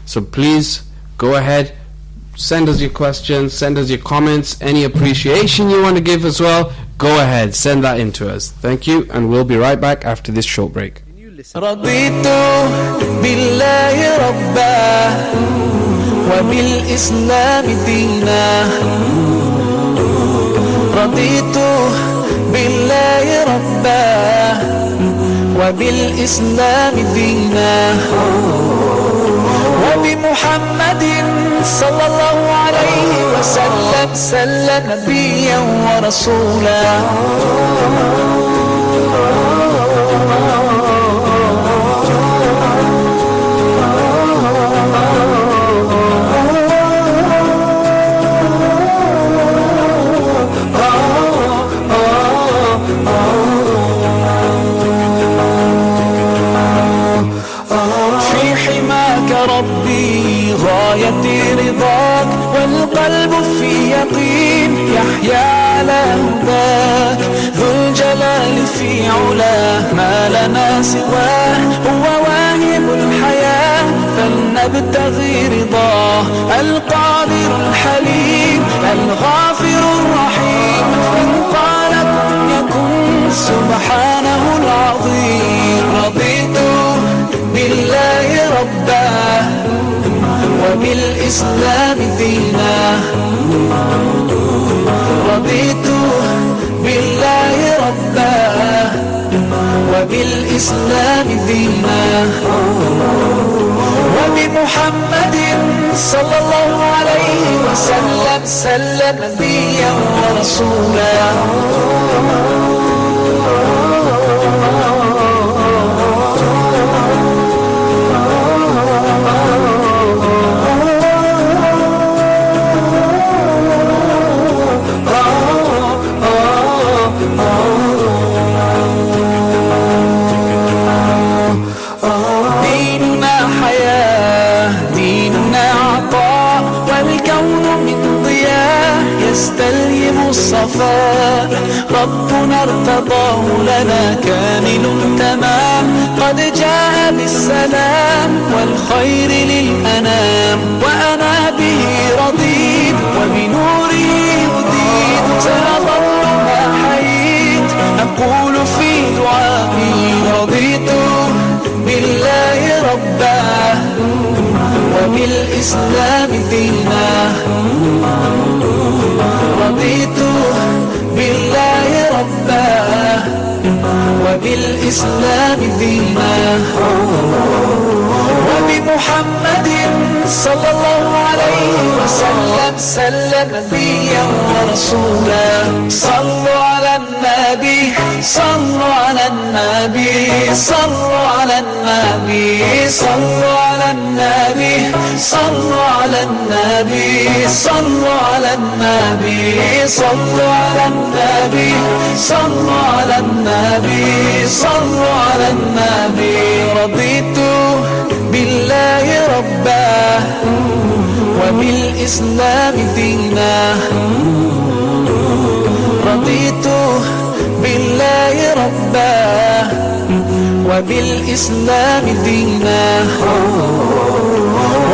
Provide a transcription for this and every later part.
So please go ahead, send us your questions, send us your comments, any appreciation you want to give as well. Go ahead, send that in to us. Thank you, and we'll be right back after this short break. رضيت بالله ربا وبالإسلام دينا رضيت بالله ربا وبالإسلام دينا وبمحمد صلى الله عليه وسلم نبيا ورسولا ربي غايتي رضاك والقلب في يقين يحيا على هداك ذو الجلال في علاه ما لنا سواه هو واهب الحياة فلنبتغي رضاه القادر الحليم الغافر الرحيم إن قال كن يكن سبحانه العظيم رضيت بالله ربا وبالإسلام دينا رضيت بالله ربا وبالإسلام دينا وبمحمد صلى الله عليه وسلم نبيا ورسولا يستلهم الصفاء ربنا ارتضاه لنا كامل تمام قد جاء بالسلام والخير للأنام وأنا به رضيت وبنوره أديت سأظل ما حييت أقول في دعائي رضيت بالله ربا وبالإسلام دينا رضيت بالله ربا وبالإسلام دينا وبمحمد صلى الله عليه وسلم نبيا ورسولا صلوا على النبي صلوا على النبي صلوا على النبي صلوا على النبي صلوا على النبي صلوا على النبي صلوا على النبي صلوا على النبي صلوا على النبي رضيت بالله ربا وبالإسلام دينا رضيت بالله ربا وبالإسلام دينا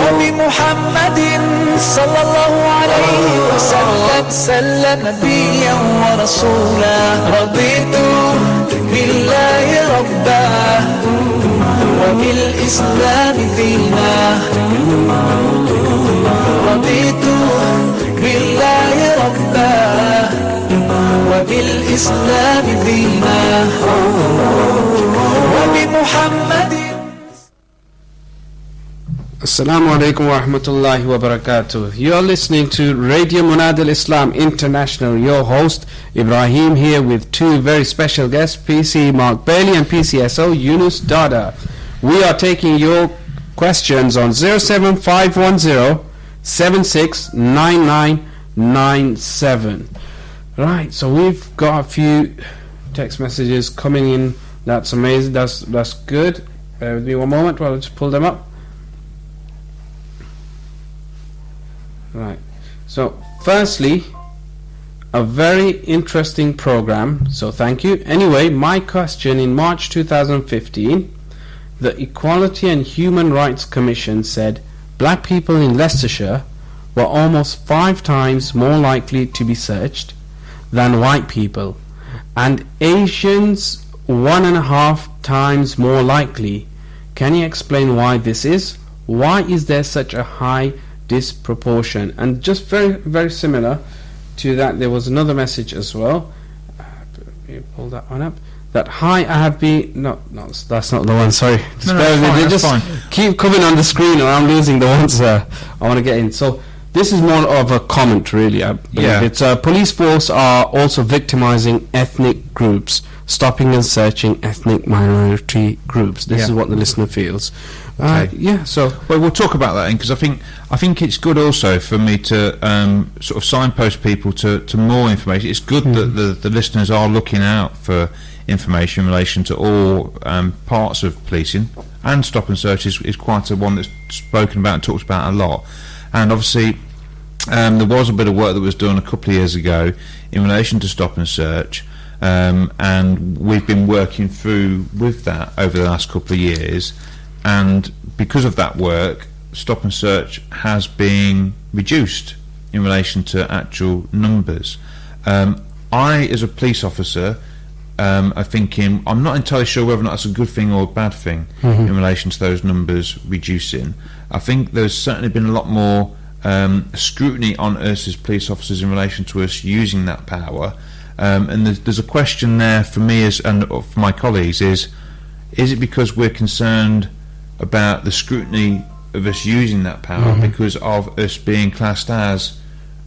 وبمحمد صلى الله عليه وسلم نبيا ورسولا رضيت بالله ربا وبالإسلام دينا رضيت بالله ربا وبالإسلام دينا وبمحمد. Assalamu alaikum wa rahmatullahi wa barakatuh. You are listening to Radio Munad al-Islam International. Your host Ibrahim here with two very special guests, PC Mark Bailey and PCSO Yunus Dada. We are taking your questions on 07510 769997. Right, so we've got a few text messages coming in. That's amazing. That's good. Bear with me one moment while I just pull them up. Right, so firstly, a very interesting program, so thank you. Anyway, my question: in March 2015, the Equality and Human Rights Commission said black people in Leicestershire were almost 5 times more likely to be searched than white people, and Asians 1.5 times more likely. Can you explain why this is? Why is there such a high disproportion? And just very, very similar to that, there was another message as well. You pull that one up. That hi, I have been. No, that's not the one. Sorry, just No, bear with me. fine, They that's just fine. keep coming on the screen, and I'm losing the ones I want to get in. So this is more of a comment, really. I believe. Yeah. It's police force are also victimizing ethnic groups, stopping and searching ethnic minority groups. This Yeah. is what the listener feels. Okay. Yeah. So Well, we'll talk about that, because I think it's good also for me to sort of signpost people to more information. It's good that the listeners are looking out for information in relation to all parts of policing, and stop and search is quite a one that's spoken about and talked about a lot. And obviously there was a bit of work that was done a couple of years ago in relation to stop and search, and we've been working through with that over the last couple of years. And because of that work, stop and search has been reduced in relation to actual numbers. I, as a police officer, are thinking, I'm not entirely sure whether or not that's a good thing or a bad thing in relation to those numbers reducing. I think there's certainly been a lot more scrutiny on us as police officers in relation to us using that power. And there's a question there for me and for my colleagues is it because we're concerned about the scrutiny of us using that power because of us being classed as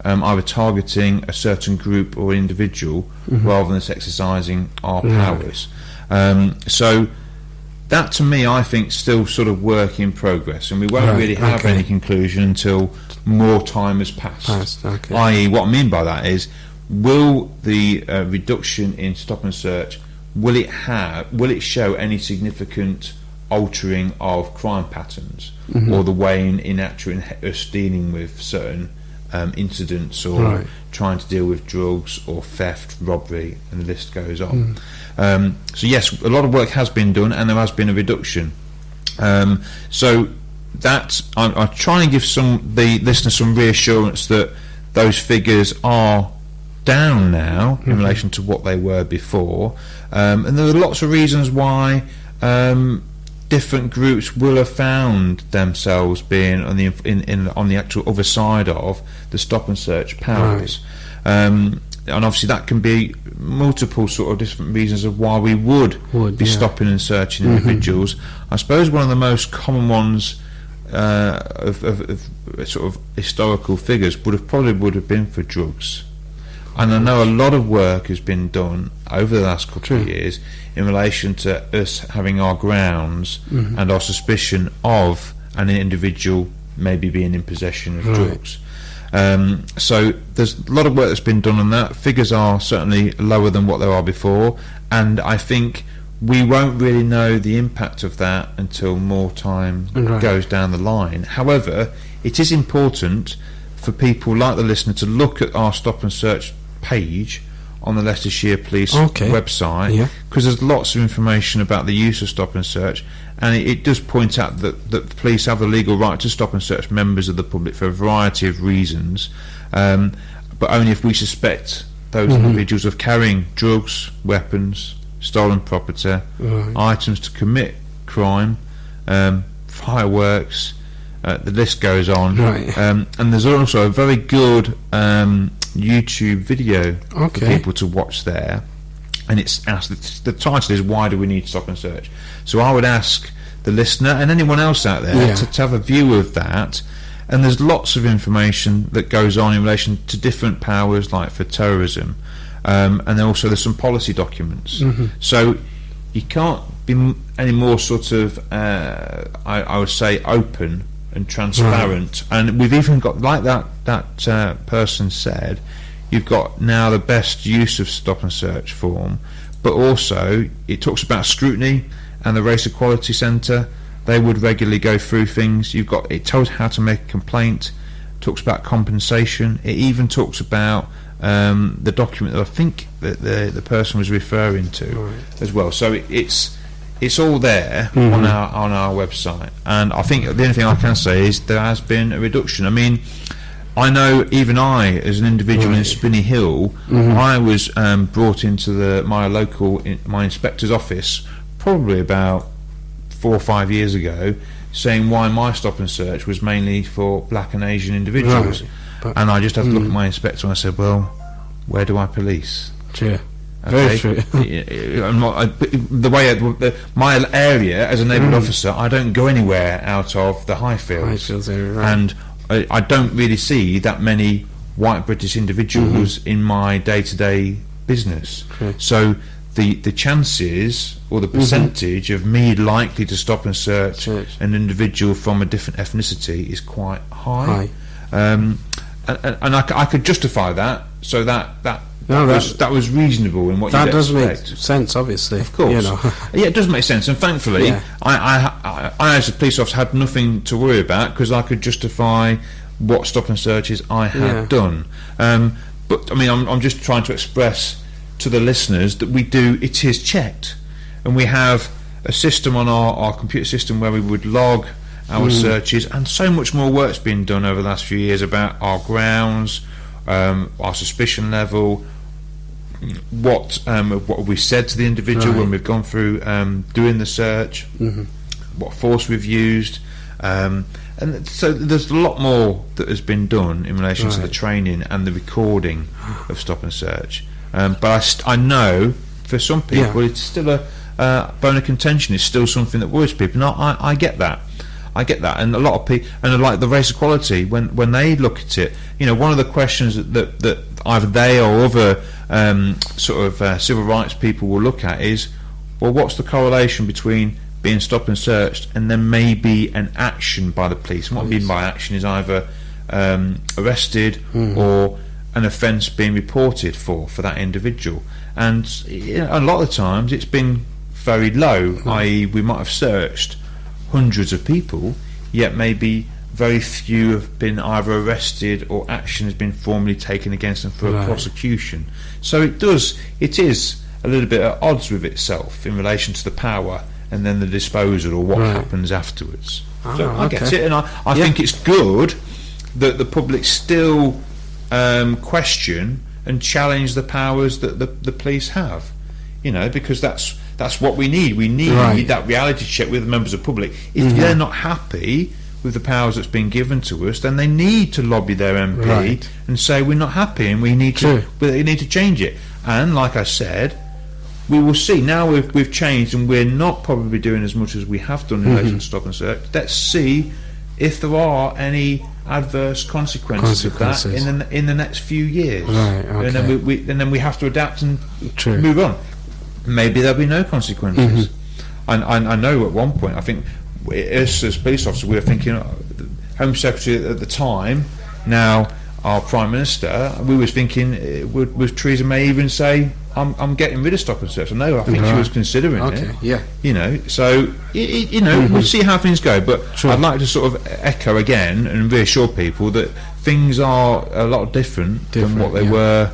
either targeting a certain group or individual rather than us exercising our powers? So that, to me, I think still sort of work in progress, and we won't really have any conclusion until more time has passed. okay. I.e., what I mean by that is, will the reduction in stop and search, will it show any significant altering of crime patterns or the way in actually us dealing with certain incidents or trying to deal with drugs or theft, robbery, and the list goes on. So yes, a lot of work has been done, and there has been a reduction. So that I'm trying to give the listeners some reassurance that those figures are down now in relation to what they were before, and there are lots of reasons why different groups will have found themselves being on the actual other side of the stop and search powers. And obviously that can be multiple sort of different reasons of why we would be stopping and searching individuals. I suppose one of the most common ones of sort of historical figures would have been for drugs. And I know a lot of work has been done over the last couple of years in relation to us having our grounds and our suspicion of an individual maybe being in possession of drugs. So there's a lot of work that's been done on that. Figures are certainly lower than what they are before, and I think we won't really know the impact of that until more time goes down the line. However, it is important for people like the listener to look at our stop and search page on the Leicestershire Police website, because there's lots of information about the use of stop and search, and it does point out that the police have the legal right to stop and search members of the public for a variety of reasons, but only if we suspect those individuals of carrying drugs, weapons, stolen property, items to commit crime, fireworks, the list goes on. And there's also a very good YouTube video for people to watch there, and it's asked, the title is "Why do we need stop and search?" So I would ask the listener and anyone else out there to have a view of that. And there's lots of information that goes on in relation to different powers, like for terrorism, and then also there's some policy documents. So you can't be any more sort of I would say open and transparent, and we've even got, like that person said, you've got now the best use of stop and search form, but also it talks about scrutiny, and the Race Equality Centre, they would regularly go through things. It tells how to make a complaint, talks about compensation, it even talks about the document that I think that the person was referring to as well. So it's all there on our website, and I think the only thing I can say is there has been a reduction. I mean, I know even I, as an individual in Spinney Hill, I was brought into my inspector's office probably about 4 or 5 years ago, saying why my stop and search was mainly for black and Asian individuals, and I just had to look at my inspector and I said, well, where do I police? True. Very true. My area as a neighbourhood officer, I don't go anywhere out of the Highfields area, right. And I don't really see that many white British individuals in my day-to-day business. Okay. So the chances or the percentage of me likely to stop and search an individual from a different ethnicity is quite high. And I could justify that, so that was reasonable in what you does expect. make sense, obviously. Of course. Yeah, it does make sense, and thankfully I as a police officer had nothing to worry about, because I could justify what stop and searches I had done. But I mean, I'm just trying to express to the listeners that it is checked, and we have a system on our computer system where we would log our searches, and so much more work's been done over the last few years about our grounds, our suspicion level, what we said to the individual when we've gone through doing the search, what force we've used, and so there's a lot more that has been done in relation to the training and the recording of stop and search. But I know for some people it's still a bone of contention. It's still something that worries people. No, I get that. And a lot of people, and like the race equality, when they look at it, one of the questions that either they or other civil rights people will look at is, well, what's the correlation between being stopped and searched and then maybe an action by the police? And what I mean by action is either arrested or an offence being reported for that individual. And a lot of the times it's been very low, i.e. we might have searched hundreds of people, yet maybe very few have been either arrested or action has been formally taken against them for a prosecution. So it is a little bit at odds with itself in relation to the power and then the disposal or what happens afterwards. So I get it, and I think it's good that the public still question and challenge the powers that the police have, because that's what we need. We need that reality check with the members of the public. If they're not happy with the powers that's been given to us, then they need to lobby their MP and say we're not happy and we need to change it. And like I said, we will see. Now we've changed and we're not probably doing as much as we have done in relation to stop and search. Let's see if there are any adverse consequences of that in the next few years. And then we have to adapt and move on. Maybe there'll be no consequences. I know at one point, I think as police officers, we were thinking, Home Secretary at the time, now our Prime Minister, we was thinking, would Theresa May even say, I'm getting rid of stop and search? I think she was considering it. So we'll see how things go, but I'd like to sort of echo again and reassure people that things are a lot different than what they were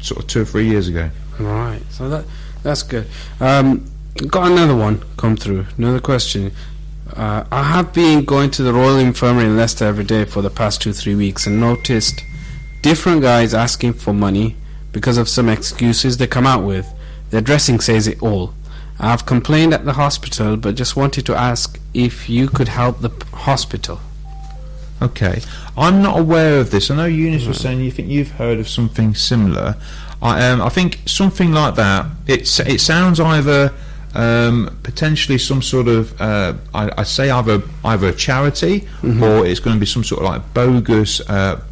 sort of 2 or 3 years ago. Right, so that's good. Got another one come through, another question. I have been going to the Royal Infirmary in Leicester every day for the past 2-3 weeks and noticed different guys asking for money because of some excuses they come out with. Their dressing says it all. I have complained at the hospital, but just wanted to ask if you could help the hospital. Okay, I'm not aware of this. I know Eunice was saying you think you've heard of something similar. I think something like that. It sounds either potentially some sort of I say either a charity or it's going to be some sort of like bogus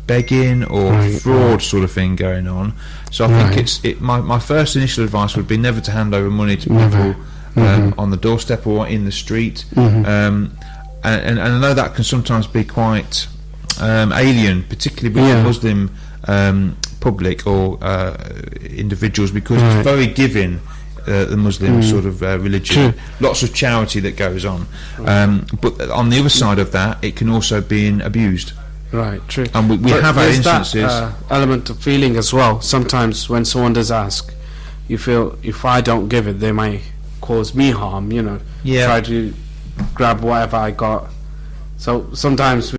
begging or fraud sort of thing going on. So I think my first initial advice would be never to hand over money to people on the doorstep or in the street. And I know that can sometimes be quite alien, particularly with the Muslim public or individuals, because it's very giving, the Muslim sort of religion. Lots of charity that goes on, but on the other side of that, it can also be abused. Right, true. And we have our instances. That element of feeling as well. Sometimes when someone does ask, you feel if I don't give it, they might cause me harm, Yeah. try to grab whatever I got. So sometimes